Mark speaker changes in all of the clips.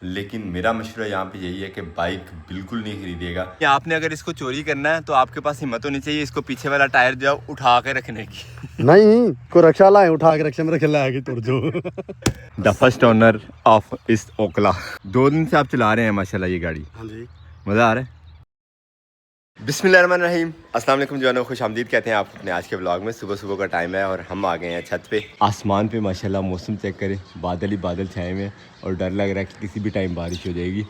Speaker 1: लेकिन मेरा मशवरा यहाँ पे यही है कि बाइक बिल्कुल नहीं खरीदिएगा। आपने अगर इसको चोरी करना है तो आपके पास हिम्मत होनी चाहिए इसको पीछे वाला टायर जो है उठा के रखने की।
Speaker 2: नहीं को रक्षा लाए उठा के रक्षा में रख लाएगी तुर जो।
Speaker 1: द फर्स्ट ओनर ऑफ इस ओकला। 2 दिन से आप चला रहे हैं माशाल्लाह ये गाड़ी।
Speaker 2: हाँ जी,
Speaker 1: मज़ा आ रहा है। बिस्मिल्लाहिर्रहमानिर्रहीम, अस्सलाम वालेकुम जवानों, खुश आमदीद कहते हैं आप अपने आज के व्लॉग में। सुबह सुबह का टाइम है और हम आ गए हैं छत पे। आसमान पे माशाल्लाह मौसम चेक करें, बादल ही बादल छाए हुए हैं और डर लग रहा है कि किसी भी टाइम बारिश हो जाएगी।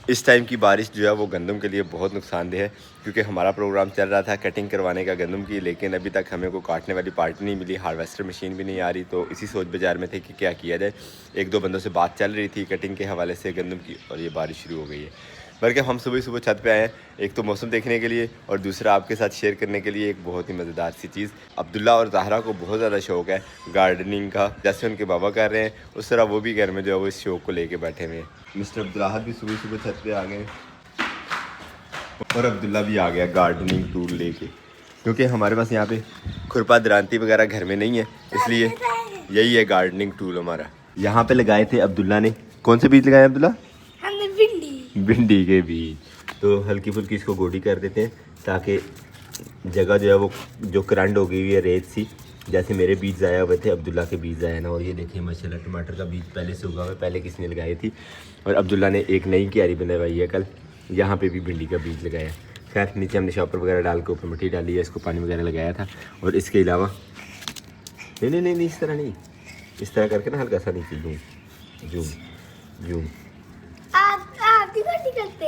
Speaker 1: इस टाइम की बारिश जो है वो गंदम के लिए बहुत नुकसानदेह है, क्योंकि हमारा प्रोग्राम चल रहा था कटिंग करवाने का गंदम की, लेकिन अभी तक हमें कोई काटने वाली पार्टी नहीं मिली, हार्वेस्टर मशीन भी नहीं आ रही। तो इसी सोच बाजार में थे कि क्या किया जाए। 1-2 बंदों से बात चल रही थी कटिंग के हवाले से गंदम की, और ये बारिश शुरू हो गई है। बल्कि हम सुबह सुबह छत पे आए हैं, एक तो मौसम देखने के लिए और दूसरा आपके साथ शेयर करने के लिए एक बहुत ही मज़ेदार सी चीज़। अब्दुल्ला और ज़हरा को बहुत ज़्यादा शौक है गार्डनिंग का, जैसे उनके बाबा कर रहे हैं उस तरह वो भी घर में जो है वो इस शौक को लेके बैठे हुए हैं। मिस्टर अब्दुल्लाहद भी सुबह सुबह छत पे आ गए और अब्दुल्ला भी आ गया गार्डनिंग टूल लेके, क्योंकि हमारे पास यहाँ पे खुरपा दरांती वगैरह घर में नहीं है, इसलिए यही है गार्डनिंग टूल हमारा। यहाँ पे लगाए थे अब्दुल्ला ने। कौन से बीज लगाए अब्दुल्ला?
Speaker 3: हमने
Speaker 1: भिंडी के बीज। तो हल्की फुल्की इसको गोडी कर देते हैं ताकि जगह जो है वो जो करंड हो गई हुई है रेत सी, जैसे मेरे बीज ज़ाया हुए थे अब्दुल्ला के बीज ज़ाया ना। और ये देखिए माशाल्लाह टमाटर का बीज पहले से उगा हुआ है, पहले किसने लगाई थी। और अब्दुल्ला ने एक नई क्यारी बनवाई है कल, यहाँ पे भी भिंडी का बीज लगाया। खैर नीचे हमने शॉपर वगैरह डाल के ऊपर मिट्टी डाली है, इसको पानी वगैरह लगाया था। और इसके अलावा नहीं इस तरह नहीं, इस तरह करके ना हल्का सा नीचे जूम
Speaker 3: आप भी गोटी करते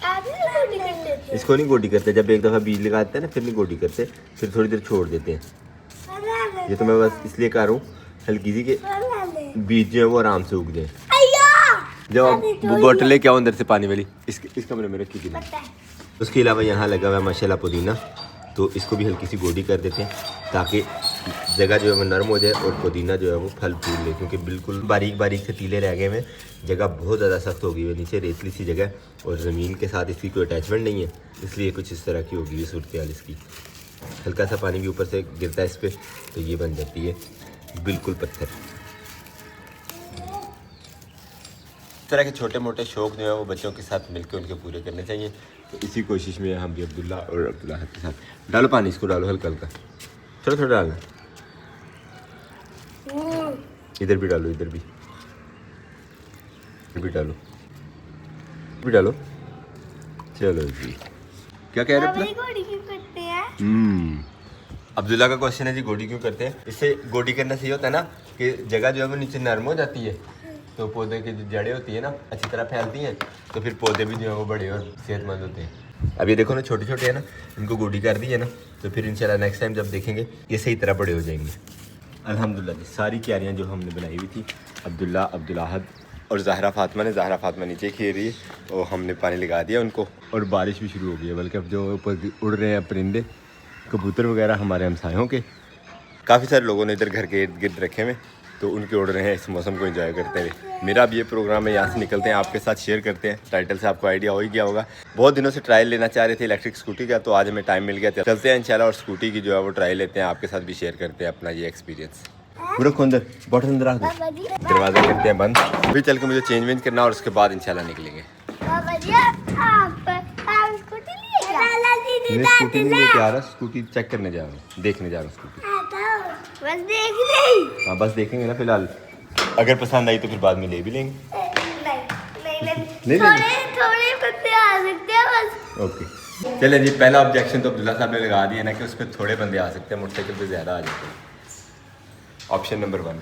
Speaker 3: आप भी गोटी करते थे।
Speaker 1: इसको नहीं गोडी करते। जब एक दफ़ा बीज लगाते हैं ना फिर नहीं गोडी करते, फिर थोड़ी देर छोड़ देते हैं। ये तो मैं बस इसलिए कर रहा हूँ हल्की सी के बीज जो है वो आराम से उग जाए। जब वो बोतल लेके आओ अंदर से पानी वाली, इस कमरे में रखी थी। उसके अलावा यहाँ लगा हुआ है माशाल्लाह पुदीना, तो इसको भी हल्की सी गोडी कर देते हैं ताकि जगह जो है वो नरम हो जाए और पुदीना जो है वो फल फूल ले, क्योंकि बिल्कुल बारीक बारीक से तीले रह गए हैं। जगह बहुत ज़्यादा सख्त हो गई है, नीचे रेतली सी जगह और ज़मीन के साथ इसकी कोई अटैचमेंट नहीं है, इसलिए कुछ इस तरह की होगी ये सूरत हाल इसकी। हल्का सा पानी भी ऊपर से गिरता है इस पर तो ये बन जाती है बिल्कुल पत्थर। इस तरह के छोटे मोटे शौक़ जो है वो बच्चों के साथ मिलकर उनके पूरे करने चाहिए। तो इसी कोशिश में हम भी अब्दुल्ला और अब्दुल्लाहद के साथ। डालो पानी, इसको डालो हल्का हल्का, थोड़ा थोड़ा डालना। इधर भी डालो, इधर भी डालो, भी डालो। चलो जी, क्या कह रहे हैं
Speaker 3: गोटी क्यों करते हैं?
Speaker 1: अब्दुल्ला का क्वेश्चन है जी गोडी क्यों करते हैं। इससे गोडी करने से ये होता है ना कि जगह जो है वो नीचे नरम हो जाती है, तो पौधे की जो जड़ें होती है ना अच्छी तरह फैलती हैं, तो फिर पौधे भी जो है वो बड़े और सेहतमंद होते हैं। अब ये देखो ना छोटे छोटे है ना, इनको गोडी कर दी है ना, तो फिर इंशाल्लाह नेक्स्ट टाइम जब देखेंगे ये सही तरह बड़े हो जाएंगे। अल्हम्दुलिल्लाह जी, सारी क्यारियाँ जो हमने बनाई हुई थी अब्दुल्ला, अब्दुल्लाहद और ज़हरा फातिमा ने, ज़हरा फातिमा नीचे खेल रही है और हमने पानी लगा दिया उनको। और बारिश भी शुरू हो गई है, बल्कि अब जो ऊपर उड़ रहे हैं परिंदे कबूतर वगैरह हमारे हमसायों के, काफ़ी सारे लोगों ने इधर घर के इर्द गिर्द रखे हुए, तो उनके उड़ रहे हैं इस मौसम को एंजॉय करते हुए। मेरा अब ये प्रोग्राम है, यहाँ से निकलते हैं आपके साथ शेयर करते हैं। टाइटल से आपको आइडिया हो ही गया होगा, बहुत दिनों से ट्रायल लेना चाह रहे थे इलेक्ट्रिक स्कूटी का, तो आज हमें टाइम मिल गया। चलते हैं इंशाल्लाह और स्कूटी की जो है वो ट्रायल लेते हैं, आपके साथ भी शेयर करते हैं अपना ये एक्सपीरियंस। रखो अंदर, बॉटल अंदर रख दो, दरवाज़ा करते हैं बंद। फिर चल के मुझे चेंज वेंज करना और उसके बाद इंशाल्लाह निकलेंगे। मैं स्कूटी नहीं लेके आ रहा, स्कूटी चेक करने जा रहा हूँ, देखने जा रहा हूँ स्कूटी।
Speaker 3: बस देख नहीं।
Speaker 1: हाँ बस देखेंगे ना फिलहाल, अगर पसंद आई तो फिर बाद में ले भी लेंगे।
Speaker 3: नहीं थोड़े बंदे आ सकते हैं बस।
Speaker 1: ओके चले जी, पहला ऑब्जेक्शन तो अब्दुल्ला साहब ने लगा दिया ना कि उस पर थोड़े बंदे आ सकते हैं, मोटरसाइकिल पे ज़्यादा आ जाते हैं। Option number 1।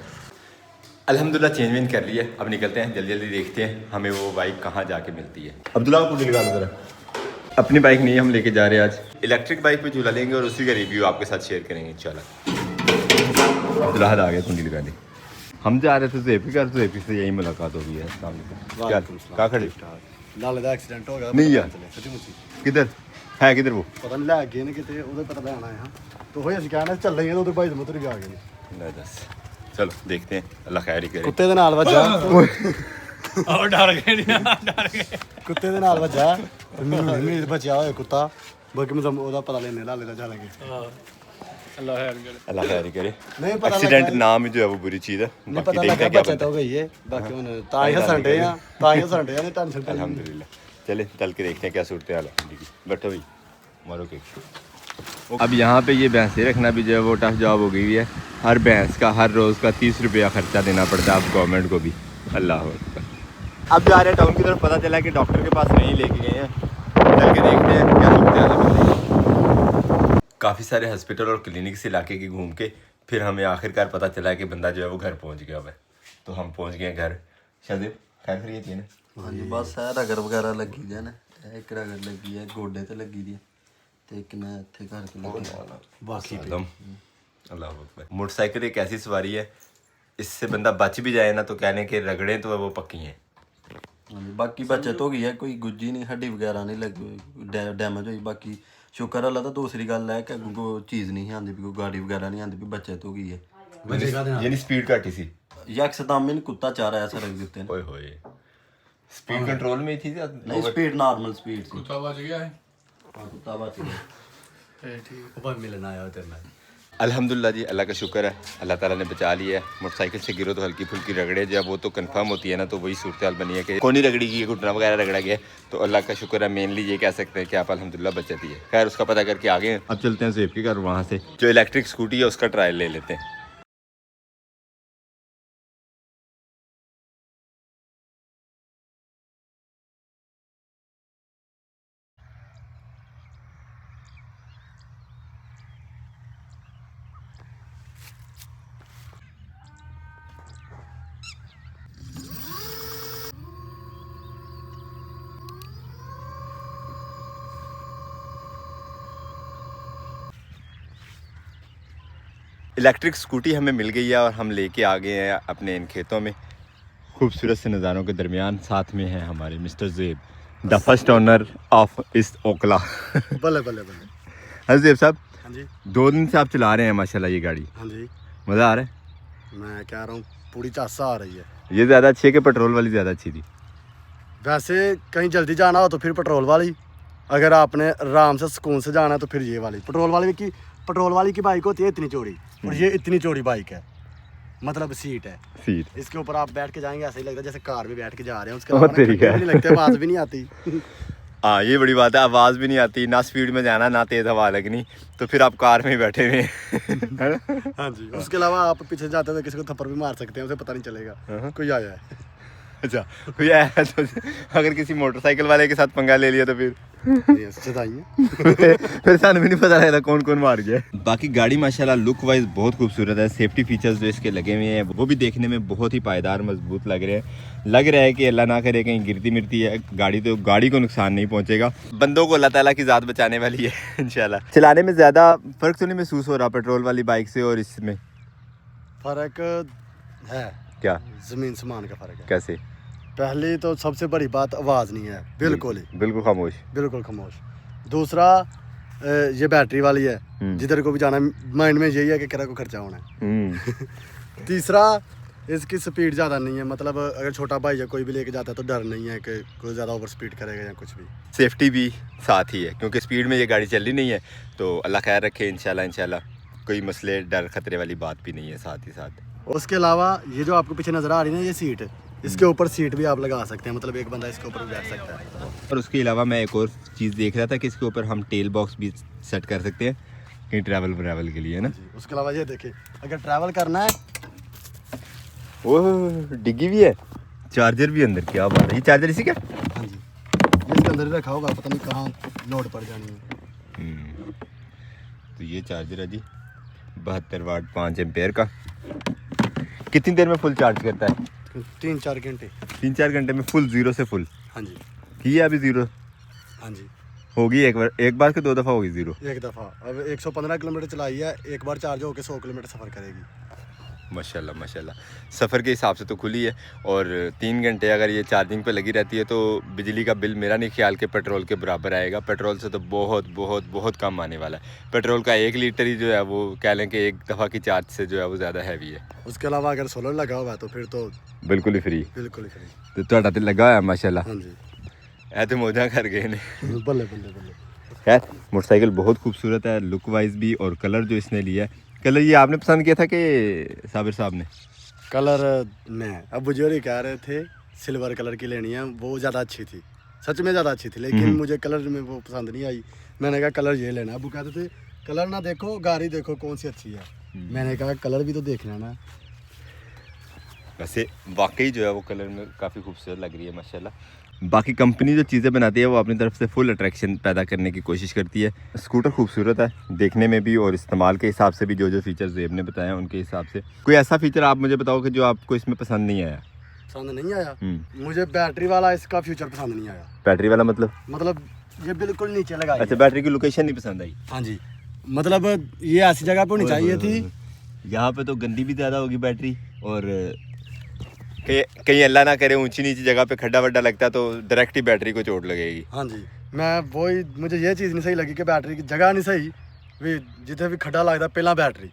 Speaker 1: अल्हम्दुलिल्लाह चेंज वेंज कर लिया, अब निकलते हैं, जल्दी जल्दी देखते हैं हमें वो बाइक कहाँ जाके मिलती है। अब्दुल्ला को लगा दो ज़रा, अपनी बाइक नहीं हम लेके जा रहे हैं आज, इलेक्ट्रिक बाइक पे झूला लेंगे और उसी का रिव्यू आपके साथ शेयर करेंगे इंशाल्लाह। अब्दुल्ला आ गया, कुंडी लगा दी। हम जा रहे थे ज़ेपी घर, ज़ेपी से यही मुलाकात हो गई है। क्या कहाँ खड़े?
Speaker 2: लाले दा एक्सीडेंट हो गया
Speaker 1: नहीं यार,
Speaker 2: सच्ची मुच्ची
Speaker 1: किधर है, किधर वो
Speaker 2: पता नहीं लग गए ने किते ਉਹਦੇ ਪਤਾ ਲੈਣਾ ਹੈ तो ਹੋਈ ਅਸੀਂ कहना ਚੱਲ रही है तो ਉਹਦੇ ਭਾਈ ਦੇ ਮੁੱਤਰ ਵੀ ਆ ਗਏ ਨੇ।
Speaker 1: ले दस, चलो देखते हैं, अल्लाह खैर ही करे।
Speaker 2: ਕੁੱਤੇ ਦੇ ਨਾਲ ਵੱਜਾ
Speaker 4: और डर गए डर गए
Speaker 2: ਕੁੱਤੇ ਦੇ ਨਾਲ ਵੱਜਾ ਮੈਨੂੰ ਬਚਿਆ ਹੋਇਆ ਕੁੱਤਾ, ਬਾਕੀ ਮੈਨੂੰ ਉਹਦਾ ਪਤਾ ਲੈਣੇ ਲਾਲੇ ਦਾ ਚੱਲ ਗਿਆ।
Speaker 4: अल्लाह खैर करे।
Speaker 1: अल्लाह खैर ही करे।
Speaker 2: नहीं पता
Speaker 1: एक्सीडेंट
Speaker 2: लगा-
Speaker 1: नाम ही जो है वो बुरी चीज़ है।
Speaker 2: नहीं
Speaker 1: बाकी
Speaker 2: पता
Speaker 1: देखते
Speaker 2: लगा
Speaker 1: हैं क्या
Speaker 2: बचत
Speaker 1: बनता
Speaker 2: हो गई है बाकी उन्हें ताइया संडे हैं ताइया संडे हैं टेंशन
Speaker 1: है। अल्हम्दुलिल्लाह। चले चल के देखते हैं क्या सूरत हाल है जिंदगी। बैठो भाई मारो केक। अब यहाँ पे ये भैंसें रखना भी जो है वो टफ जॉब हो गई है। हर भैंस का हर रोज़ का 30 रुपया खर्चा देना पड़ता है अब गवर्नमेंट को भी। अल्लाह अकबर। अब जा रहे हैं टाउन की तरफ। पता चला कि डॉक्टर के पास नहीं लेके गए हैं। चल के देखते हैं क्या सूरत हाल है। काफ़ी सारे हॉस्पिटल और क्लिनिक से इलाके की घूम के फिर हमें आखिरकार पता चला कि बंदा जो है वो घर पहुंच गया है। तो हम पहुंच गए घर। शादिब खैर खैरियत है ना?
Speaker 5: हाँ जी बस है रगड़ वगैरह लगी दी है ना एक रगड़ लगी है गोडे ते लगी दी है ते एक मैं इत्थे घर के लगी
Speaker 2: बाकी
Speaker 1: आदम अल्लाह अकबर। मोटरसाइकिल एक ऐसी सवारी है इससे बंदा बच भी जाए ना तो कहने के रगड़े तो वो पक्की हैं।
Speaker 5: हाँ जी बाकी बचत हो गई है कोई गुज्जी नहीं हड्डी वगैरह नहीं लगी डैमेज हुई बाकी शुक्र अल्लाह दा दूसरी गल है कि कोई चीज़ नहीं आती भी कोई गाड़ी वगैरह नहीं आती भी बचत हो गई है
Speaker 1: यानी स्पीड घट ही सी।
Speaker 5: यकदम ही कुत्ता चाह रहा है ऐसा रख देते हैं
Speaker 1: ओए होए स्पीड कंट्रोल में ही थी या
Speaker 5: नहीं स्पीड नॉर्मल स्पीड थी
Speaker 4: कुत्ता बच गया है।
Speaker 5: हाँ कुत्ता बच गया
Speaker 4: ठीक।
Speaker 2: ऊपर मिलना आया तेरे में
Speaker 1: अल्हम्दुलिल्लाह जी अल्लाह का शुक्र है अल्लाह ताला ने बचा लिया है। मोटरसाइकिल से गिरो तो हल्की फुल्की रगड़े जब वो तो कंफर्म होती है ना तो वही सूरत हाल बनी है कि कौन ही रगड़ी की घुटना वगैरह रगड़ा गया तो अल्लाह का शुक्र है। मेनली ये कह सकते हैं कि आप अल्हम्दुलिल्लाह बचती है। खैर उसका पता करके आगे हैं। अब चलते हैं ज़ेब के घर वहाँ से जो इलेक्ट्रिक स्कूटी है उसका ट्रायल ले लेते हैं। इलेक्ट्रिक स्कूटी हमें मिल गई है और हम लेके आ गए हैं अपने इन खेतों में खूबसूरत से नज़ारों के दरमियान। साथ में है हमारे mister ज़ेब the first owner of इस ओखला।
Speaker 2: बल्ले बल्ले बल्ले
Speaker 1: हाँ ज़ेब साहब
Speaker 2: हाँ जी
Speaker 1: 2 दिन से आप चला रहे हैं माशाल्लाह ये गाड़ी।
Speaker 2: हाँ जी
Speaker 1: मज़ा आ रहा है?
Speaker 2: मैं कह रहा हूँ पूरी चासा आ रही है।
Speaker 1: ये ज़्यादा अच्छी है कि पेट्रोल वाली ज़्यादा अच्छी थी?
Speaker 2: वैसे कहीं जल्दी जाना हो तो फिर पेट्रोल वाली अगर आपने आराम से सुकून से जाना है तो फिर ये वाली पेट्रोल वाली की बाइक होती है इतनी चौड़ी और ये इतनी चौड़ी बाइक है मतलब सीट है
Speaker 1: सीट
Speaker 2: इसके ऊपर आप बैठ के जाएंगे ऐसा ही लगता है जैसे कार में बैठ के जा रहे हैं उसके
Speaker 1: ओ
Speaker 2: अलावा
Speaker 1: तेरी
Speaker 2: ना नहीं लगते आवाज़ भी नहीं आती।
Speaker 1: हाँ ये बड़ी बात है। आवाज़ भी नहीं आती ना स्पीड में जाना ना तेज़ हवा लगनी तो फिर आप कार में ही बैठे हुए हैं।
Speaker 2: हाँ जी उसके अलावा आप पीछे जाते हुए किसी को थप्पड़ भी मार सकते हैं उसे पता नहीं चलेगा कोई आया है।
Speaker 1: अच्छा कोई आया तो अगर किसी मोटरसाइकिल वाले के साथ पंगा ले लिया तो फिर फिर सानू भी नहीं पता लगता कौन कौन मार गया। बाकी गाड़ी माशाल्लाह लुक वाइज बहुत खूबसूरत है। सेफ्टी फीचर्स जो इसके लगे हुए हैं वो भी देखने में बहुत ही पायदार मजबूत लग रहे हैं। लग रहा है कि अल्लाह ना करे कहीं गिरती मिरती है गाड़ी तो गाड़ी को नुकसान नहीं पहुंचेगा। बंदों को अल्लाह ताला की ज़ात बचाने वाली है इंशाल्लाह। चलाने में ज़्यादा फ़र्क तो नहीं महसूस हो रहा पेट्रोल वाली बाइक से और इसमें?
Speaker 2: फर्क है
Speaker 1: क्या
Speaker 2: जमीन समान का फर्क है।
Speaker 1: कैसे?
Speaker 2: पहली तो सबसे बड़ी बात आवाज़ नहीं है बिल्कुल ही
Speaker 1: बिल्कुल खामोश।
Speaker 2: बिल्कुल खामोश। दूसरा ये बैटरी वाली है जिधर को भी जाना माइंड में यही है कि किरा को खर्चा होना है। तीसरा इसकी स्पीड ज़्यादा नहीं है मतलब अगर छोटा भाई या कोई भी लेके जाता है तो डर नहीं है कि कोई ज़्यादा ओवर स्पीड करेगा या कुछ भी।
Speaker 1: सेफ्टी भी साथ ही है क्योंकि स्पीड में ये गाड़ी चल रही नहीं है तो अल्लाह खैर रखे इंशाल्लाह कोई मसले डर खतरे वाली बात भी नहीं है साथ ही साथ।
Speaker 2: उसके अलावा ये जो आपको पीछे नज़र आ रही है ना ये सीट इसके ऊपर सीट भी आप लगा सकते हैं मतलब एक बंदा इसके ऊपर बैठ सकता है।
Speaker 1: और उसके अलावा मैं एक और चीज़ देख रहा था कि इसके ऊपर हम टेल बॉक्स भी सेट कर सकते हैं कहीं ट्रैवल के लिए है ना।
Speaker 2: उसके अलावा ये देखिए अगर ट्रैवल करना है
Speaker 1: ओह डिग्गी भी है चार्जर भी अंदर। क्या बात है ये चार्जर इसी का?
Speaker 2: हाँ जी इसके अंदर ही रखा होगा पता नहीं कहाँ लोड पड़ जानी है।
Speaker 1: तो ये चार्जर है जी 72 वाट 5 एम्पेयर का। कितनी देर में फुल चार्ज करता है?
Speaker 2: 3-4 घंटे।
Speaker 1: 3-4 घंटे में फुल जीरो से फुल
Speaker 2: हाँ जी
Speaker 1: किया अभी जीरो
Speaker 2: हाँ जी
Speaker 1: होगी एक बार के 2 दफ़ा होगी जीरो।
Speaker 2: एक दफ़ा अब 115 किलोमीटर चलाई है एक बार चार्ज होकर 100 किलोमीटर सफ़र करेगी।
Speaker 1: माशाल्लाह सफ़र के हिसाब से तो खुली है और 3 घंटे अगर ये चार्जिंग पे लगी रहती है तो बिजली का बिल मेरा नहीं ख्याल के पेट्रोल के बराबर आएगा। पेट्रोल से तो बहुत कम आने वाला है। पेट्रोल का 1 लीटर ही जो है वो कह लें कि एक दफ़ा की चार्ज से जो है वो ज़्यादा हैवी है।
Speaker 2: उसके अलावा अगर सोलर लगा हुआ है तो फिर तो
Speaker 1: बिल्कुल ही फ्री।
Speaker 2: बिल्कुल ही फ्री।
Speaker 1: तो ਤੁਹਾਡਾ ਤੇ ਲੱਗਾ ਹੋਇਆ ਮਾਸ਼ਾਅੱਲਾ।
Speaker 2: हाँ जी
Speaker 1: ਇਹ ਤੇ ਮੌਜਾਂ ਕਰ ਗਏ ਨੇ।
Speaker 2: बल्ले बल्ले बल्ले
Speaker 1: खैर मोटरसाइकिल बहुत खूबसूरत है लुक वाइज भी, और कलर जो इसने लिया है, कलर ये आपने पसंद किया था कि साबिर साहब ने?
Speaker 2: कलर में अब बुजुर्ग कह रहे थे सिल्वर कलर की लेनी है, वो ज़्यादा अच्छी थी, सच में ज़्यादा अच्छी थी, लेकिन मुझे कलर में वो पसंद नहीं आई। मैंने कहा कलर ये लेना है। अब वो कहते थे कलर ना देखो, गाड़ी देखो कौन सी अच्छी है। मैंने कहा कलर भी तो देखना ना।
Speaker 1: वैसे वाकई जो है वो कलर में काफ़ी खूबसूरत लग रही है माशाल्लाह। बाकी कंपनी जो चीज़ें बनाती है वो अपनी तरफ से फुल अट्रैक्शन पैदा करने की कोशिश करती है। स्कूटर खूबसूरत है देखने में भी, और इस्तेमाल के हिसाब से भी जो जो फीचर्स जेब ने बताया उनके हिसाब से। कोई ऐसा फीचर आप मुझे बताओ कि जो आपको इसमें पसंद नहीं आया?
Speaker 2: पसंद नहीं आया मुझे बैटरी वाला इसका फ्यूचर पसंद नहीं आया।
Speaker 1: बैटरी वाला मतलब
Speaker 2: ये बिल्कुल नीचे लगा।
Speaker 1: अच्छा, बैटरी की लोकेशन नहीं पसंद आई?
Speaker 2: हाँ जी, मतलब ये ऐसी जगह पे होनी चाहिए थी।
Speaker 1: यहाँ पे तो गंदी भी ज़्यादा होगी बैटरी, और कहीं अल्लाह ना करे ऊंची नीची जगह पे खड्डा वड्डा लगता है तो डायरेक्ट ही बैटरी को चोट लगेगी।
Speaker 2: हाँ जी, मैं वही, मुझे ये चीज़ नहीं सही लगी कि बैटरी की जगह नहीं सही भी, जिथे भी खड्डा लगता पहला बैटरी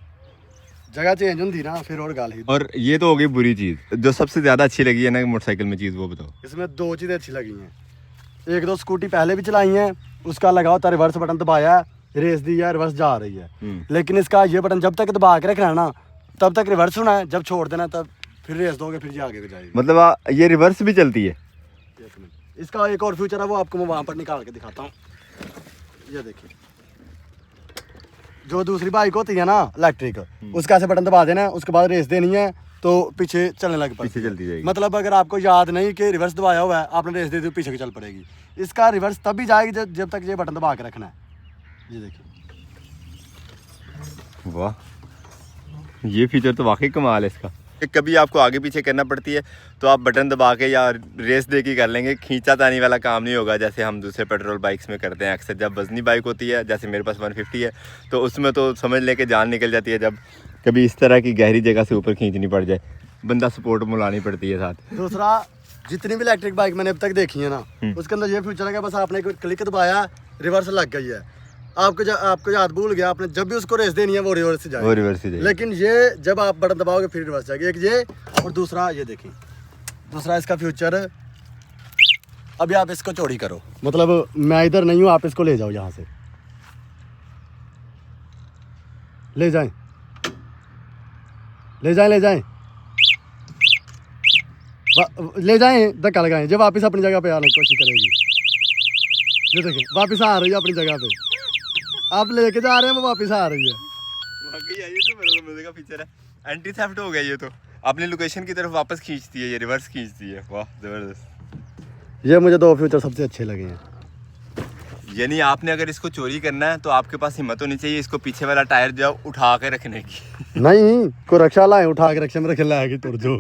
Speaker 2: जगह चेंज होती ना फिर और गल ही।
Speaker 1: और ये तो हो गई बुरी चीज़। जो सबसे ज़्यादा अच्छी लगी है ना मोटरसाइकिल में चीज़, वो बताओ।
Speaker 2: इसमें दो चीज़ें अच्छी लगी हैं। एक दो स्कूटी पहले भी चलाई हैं, उसका लगा होता रिवर्स बटन दबाया, रेस दी है, रिवर्स जा रही है। लेकिन इसका ये बटन जब तक दबा के रखना है ना तब तक रिवर्स होना है, जब छोड़ देना तब फिर रेस दोगे फिर ये आगे को जाएगी।
Speaker 1: मतलब ये रिवर्स भी चलती है?
Speaker 2: एक मिनट, इसका एक और फ्यूचर है वो आपको मैं वहाँ पर निकाल के दिखाता हूँ। ये देखिए, जो दूसरी बाइक होती है ना इलेक्ट्रिक, उसका ऐसे बटन दबा देना है, उसके बाद रेस देनी है तो पीछे चलने लग पड़ती
Speaker 1: पीछे चलती जाएगी।
Speaker 2: मतलब अगर आपको याद नहीं कि रिवर्स दबाया हुआ है, आपने रेस दे दी तो पीछे की चल पड़ेगी। इसका रिवर्स तब भी जाएगी जब तक ये बटन दबा के रखना है। ये देखिए,
Speaker 1: वाह, ये फीचर तो वाकई कमाल है इसका। कभी आपको आगे पीछे करना पड़ती है तो आप बटन दबा के या रेस दे के कर लेंगे, खींचा तानी वाला काम नहीं होगा जैसे हम दूसरे पेट्रोल बाइक्स में करते हैं अक्सर। जब वजनी बाइक होती है, जैसे मेरे पास 150 है, तो उसमें तो समझ लेके जान निकल जाती है जब कभी इस तरह की गहरी जगह से ऊपर खींचनी पड़ जाए, बंदा सपोर्ट मुलानी पड़ती है साथ।
Speaker 2: दूसरा, जितनी भी इलेक्ट्रिक बाइक मैंने अब तक देखी है ना, उसके अंदर ये फ्यूचर है कि बस आपने क्लिक दबाया, रिवर्स लग गई है। आपको याद भूल गया, आपने जब भी उसको रेस देनी है वो रिवर्स से जाएगी। लेकिन ये जब आप बटन दबाओगे फिर रिवर्स जाएगी। एक ये, और दूसरा ये देखिए, दूसरा इसका फ्यूचर, अभी आप इसको चौड़ी करो, मतलब मैं इधर नहीं हूँ, आप इसको ले जाओ यहाँ से, ले जाएं ले जाएं ले जाएं ले जाएं, धक्का लगाएं, जब वापस अपनी जगह पे आने की कोशिश करेगी। ये देखिए वापस आ रही है अपनी जगह पे, आप लेके जा रहे हैं वो वापस आ रही है।
Speaker 1: वाकई ये तो बड़ा मजे का फीचर है। एंटी थेफ्ट हो गया ये तो, अपनी लोकेशन की तरफ वापस खींचती है, ये रिवर्स खींचती है। वाह जबरदस्त।
Speaker 2: ये मुझे दो फ्यूचर सबसे अच्छे लगे हैं।
Speaker 1: यानी आपने अगर इसको चोरी करना है तो आपके पास हिम्मत होनी चाहिए इसको पीछे वाला टायर जो है उठा के रखने की।
Speaker 2: नहीं, को रक्षा लाए, उठा के रक्षा में रख लाएगी तुर जो।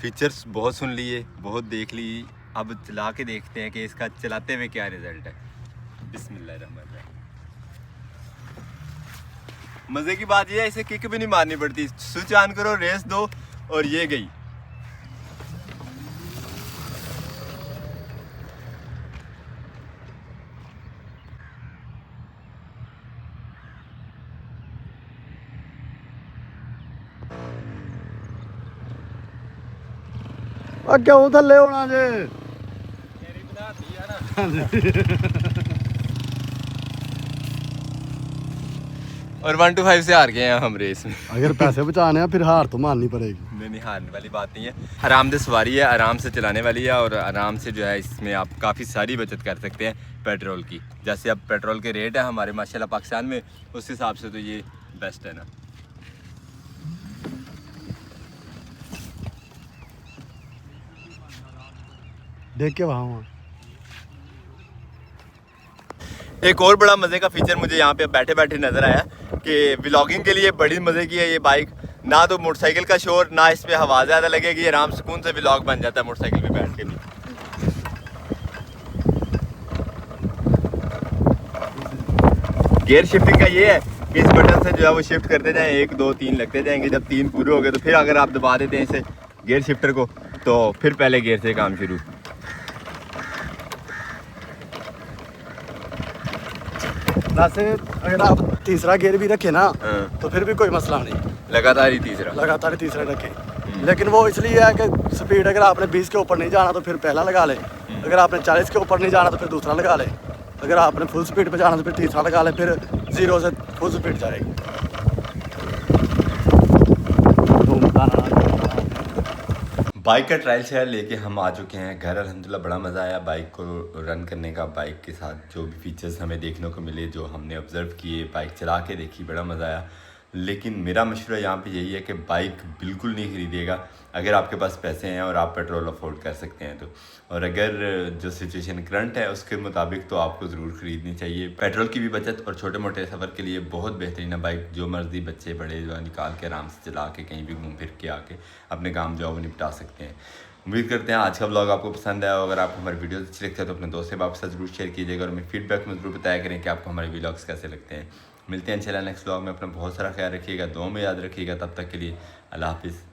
Speaker 1: फीचर्स बहुत सुन लिए, बहुत देख ली, अब चला के देखते हैं कि इसका चलाते हुए क्या रिजल्ट है। बिस्मिल्लाहिर्रहमानिर्रहीम। मजे की बात यह है इसे किक भी नहीं मारनी पड़ती, स्विच ऑन करो, रेस दो और ये गई।
Speaker 2: क्यों थले होना जे,
Speaker 1: और 1 to 5 से हार गए हैं हम रेस में।
Speaker 2: अगर पैसे बचाने हैं फिर हार तो माननी पड़ेगी।
Speaker 1: नहीं, हारने वाली बात नहीं है। आरामदेह सवारी है, आराम से चलाने वाली है, और आराम से जो है इसमें आप काफ़ी सारी बचत कर सकते हैं पेट्रोल की। जैसे अब पेट्रोल के रेट है हमारे माशाल्लाह पाकिस्तान में, उस हिसाब से तो ये बेस्ट है ना।
Speaker 2: देख के वहाँ
Speaker 1: एक और बड़ा मज़े का फीचर मुझे यहाँ पे बैठे बैठे नज़र आया कि व्लॉगिंग के लिए बड़ी मज़े की है ये बाइक। ना तो मोटरसाइकिल का शोर, ना इस पे हवा ज़्यादा लगेगी, आराम सुकून से व्लॉग बन जाता है मोटरसाइकिल पे बैठ के भी। गियर शिफ्टिंग का ये है कि इस बटन से जो है वो शिफ्ट करते जाएं, 1 2 3 लगते जाएंगे। जब 3 पूरे हो गए तो फिर अगर आप दबा देते हैं इसे गियर शिफ्टर को तो फिर पहले गियर से काम शुरू।
Speaker 2: वैसे अगर आप तीसरा गियर भी रखे ना तो फिर भी कोई मसला नहीं,
Speaker 1: लगातार ही तीसरा
Speaker 2: लगातार तीसरा रखें। लेकिन वो इसलिए है कि स्पीड अगर आपने 20 के ऊपर नहीं जाना तो फिर पहला लगा ले, अगर आपने 40 के ऊपर नहीं जाना तो फिर दूसरा लगा ले, अगर आपने फुल स्पीड पे जाना तो फिर तीसरा लगा ले, फिर 0 से फुल स्पीड जाएगी।
Speaker 1: बाइक का ट्रायल शेयर लेके हम आ चुके हैं घर। अल्हम्दुलिल्लाह बड़ा मज़ा आया बाइक को रन करने का। बाइक के साथ जो भी फीचर्स हमें देखने को मिले, जो हमने ऑब्ज़र्व किए, बाइक चला के देखी, बड़ा मज़ा आया। लेकिन मेरा मशवरा यहाँ पे यही है कि बाइक बिल्कुल नहीं ख़रीदिएगा अगर आपके पास पैसे हैं और आप पेट्रोल अफोर्ड कर सकते हैं तो। और अगर जो सिचुएशन करंट है उसके मुताबिक तो आपको ज़रूर ख़रीदनी चाहिए। पेट्रोल की भी बचत और छोटे मोटे सफ़र के लिए बहुत बेहतरीन है बाइक। जो मर्ज़ी बच्चे बड़े जो निकाल के आराम से चला के कहीं भी घूम फिर के आके अपने काम जो है वो निपटा सकते हैं। उम्मीद करते हैं आज का ब्लॉग आपको पसंद आया। अगर आपको हमारे वीडियोस अच्छे लगते हैं तो अपने दोस्त से आपके साथ जरूर शेयर कीजिएगा और हमें फीडबैक में ज़रूर बताया करें कि आपको हमारे व्लॉग्स कैसे लगते हैं। मिलते हैं इंशाल्लाह नेक्स्ट ब्लॉग में। अपना बहुत सारा ख्याल रखिएगा, दुआ में याद रखिएगा। तब तक के लिए अल्लाह हाफिज़।